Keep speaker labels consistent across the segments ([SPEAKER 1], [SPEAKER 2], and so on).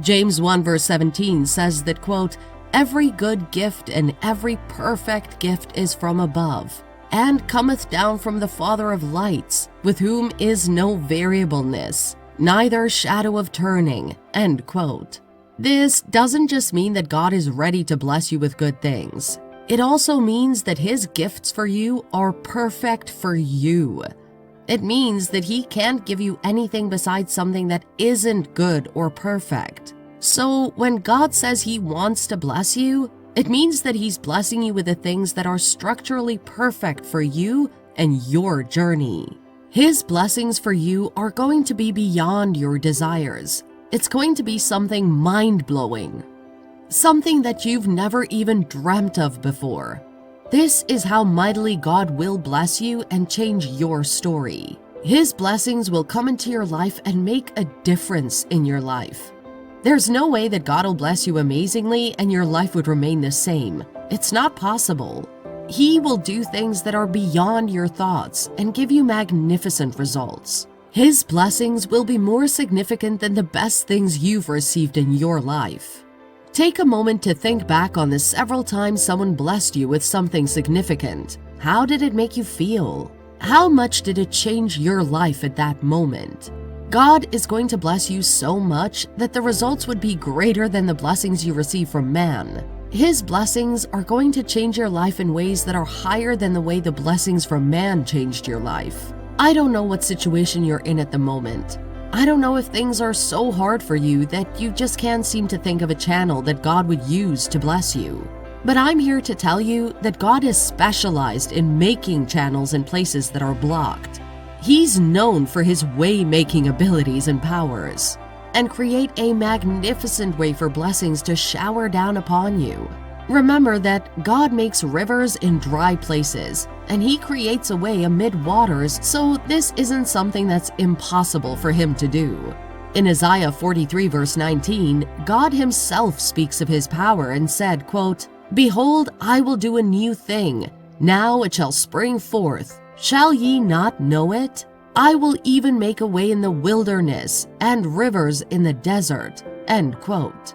[SPEAKER 1] James 1 verse 17 says that, quote, "Every good gift and every perfect gift is from above, and cometh down from the Father of lights, with whom is no variableness, neither shadow of turning," end quote. This doesn't just mean that God is ready to bless you with good things. It also means that His gifts for you are perfect for you. It means that He can't give you anything besides something that isn't good or perfect. So when God says He wants to bless you, it means that He's blessing you with the things that are structurally perfect for you and your journey. His blessings for you are going to be beyond your desires. It's going to be something mind-blowing, something that you've never even dreamt of before. This is how mightily God will bless you and change your story. His blessings will come into your life and make a difference in your life. There's no way that God will bless you amazingly and your life would remain the same. It's not possible. He will do things that are beyond your thoughts and give you magnificent results. His blessings will be more significant than the best things you've received in your life. Take a moment to think back on the several times someone blessed you with something significant. How did it make you feel? How much did it change your life at that moment? God is going to bless you so much that the results would be greater than the blessings you receive from man. His blessings are going to change your life in ways that are higher than the way the blessings from man changed your life. I don't know what situation you're in at the moment. I don't know if things are so hard for you that you just can't seem to think of a channel that God would use to bless you. But I'm here to tell you that God is specialized in making channels in places that are blocked. He's known for His way-making abilities and powers, and create a magnificent way for blessings to shower down upon you. Remember that God makes rivers in dry places, and He creates a way amid waters, so this isn't something that's impossible for Him to do. In Isaiah 43 verse 19, God Himself speaks of His power and said, quote, "Behold, I will do a new thing. Now it shall spring forth. Shall ye not know it? I will even make a way in the wilderness and rivers in the desert." End quote.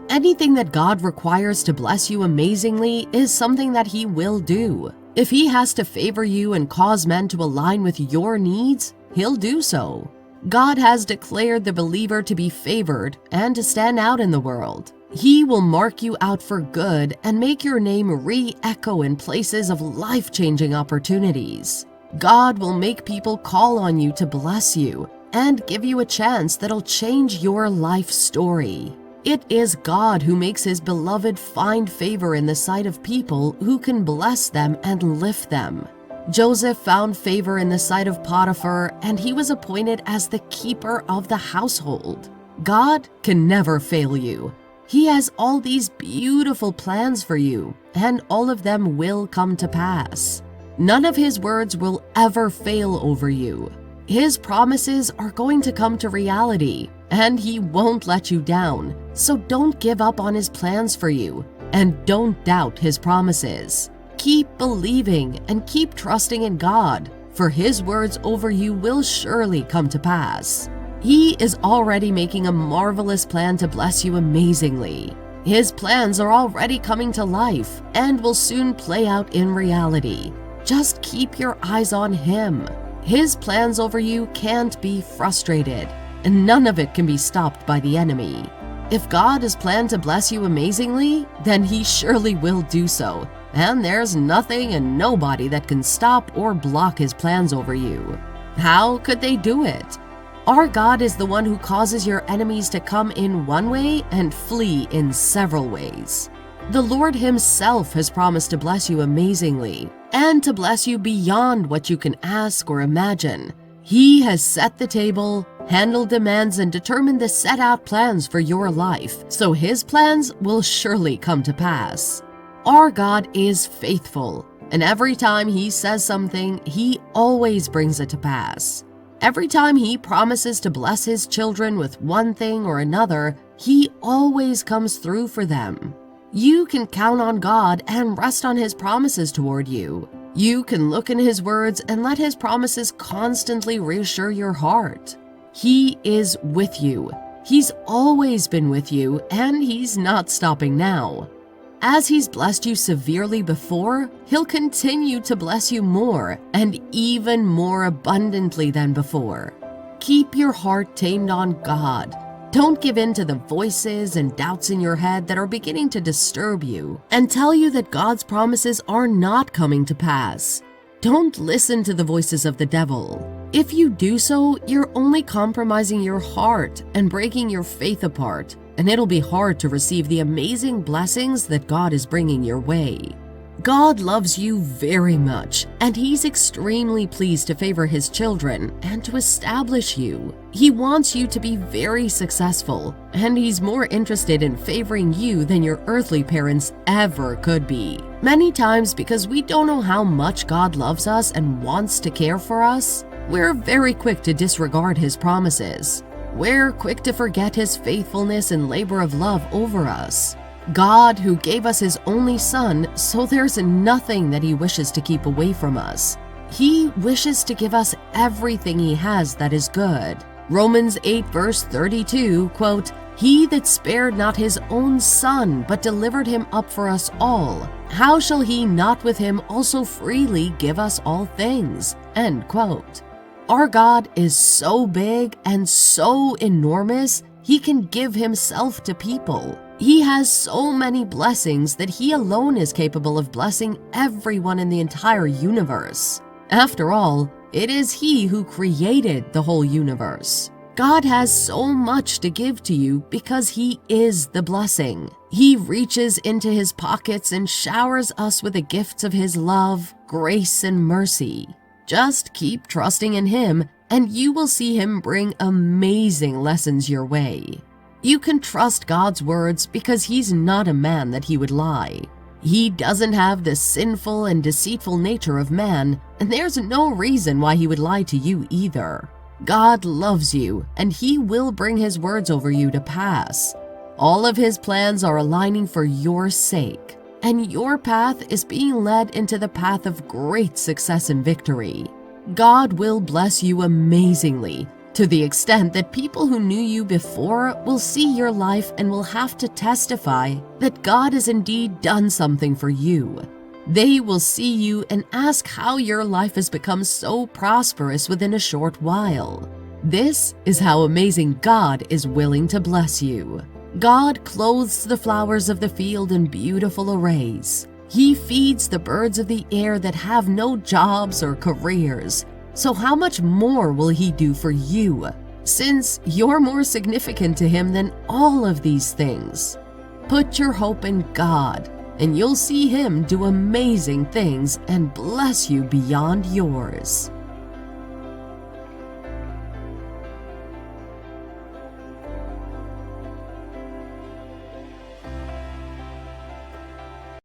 [SPEAKER 1] Anything that God requires to bless you amazingly is something that He will do. If He has to favor you and cause men to align with your needs, He'll do so. God has declared the believer to be favored and to stand out in the world. He will mark you out for good and make your name re-echo in places of life-changing opportunities. God will make people call on you to bless you and give you a chance that'll change your life story. It is God who makes His beloved find favor in the sight of people who can bless them and lift them. Joseph found favor in the sight of Potiphar, and he was appointed as the keeper of the household. God can never fail you. He has all these beautiful plans for you, and all of them will come to pass. None of His words will ever fail over you. His promises are going to come to reality, and He won't let you down. So don't give up on His plans for you, and don't doubt His promises. Keep believing and keep trusting in God, for His words over you will surely come to pass. He is already making a marvelous plan to bless you amazingly. His plans are already coming to life and will soon play out in reality. Just keep your eyes on Him. His plans over you can't be frustrated, and none of it can be stopped by the enemy. If God has planned to bless you amazingly, then He surely will do so, and there's nothing and nobody that can stop or block His plans over you. How could they do it? Our God is the one who causes your enemies to come in one way and flee in several ways. The Lord Himself has promised to bless you amazingly, and to bless you beyond what you can ask or imagine. He has set the table, handled demands, and determined the set-out plans for your life, so His plans will surely come to pass. Our God is faithful, and every time He says something, He always brings it to pass. Every time He promises to bless His children with one thing or another, He always comes through for them. You can count on God and rest on His promises toward you. You can look in His words and let His promises constantly reassure your heart. He is with you. He's always been with you, and He's not stopping now. As He's blessed you severely before, He'll continue to bless you more and even more abundantly than before. Keep your heart tamed on God. Don't give in to the voices and doubts in your head that are beginning to disturb you and tell you that God's promises are not coming to pass. Don't listen to the voices of the devil. If you do so, you're only compromising your heart and breaking your faith apart, and it'll be hard to receive the amazing blessings that God is bringing your way. God loves you very much, and He's extremely pleased to favor His children and to establish you. He wants you to be very successful, and He's more interested in favoring you than your earthly parents ever could be. Many times, because we don't know how much God loves us and wants to care for us, we're very quick to disregard His promises. We're quick to forget His faithfulness and labor of love over us. God, who gave us His only Son, so there's nothing that He wishes to keep away from us. He wishes to give us everything He has that is good. Romans 8 verse 32, quote, "He that spared not His own Son, but delivered Him up for us all, how shall He not with Him also freely give us all things?" End quote. Our God is so big and so enormous, He can give Himself to people. He has so many blessings that He alone is capable of blessing everyone in the entire universe. After all, it is He who created the whole universe. God has so much to give to you because He is the blessing. He reaches into His pockets and showers us with the gifts of His love, grace, and mercy. Just keep trusting in Him, and you will see Him bring amazing lessons your way. You can trust God's words because He's not a man that He would lie. He doesn't have the sinful and deceitful nature of man, and there's no reason why He would lie to you either. God loves you, and He will bring His words over you to pass. All of His plans are aligning for your sake, and your path is being led into the path of great success and victory. God will bless you amazingly, to the extent that people who knew you before will see your life and will have to testify that God has indeed done something for you. They will see you and ask how your life has become so prosperous within a short while. This is how amazing God is willing to bless you. God clothes the flowers of the field in beautiful arrays. He feeds the birds of the air that have no jobs or careers. So how much more will He do for you, since you're more significant to Him than all of these things? Put your hope in God, and you'll see Him do amazing things and bless you beyond yours.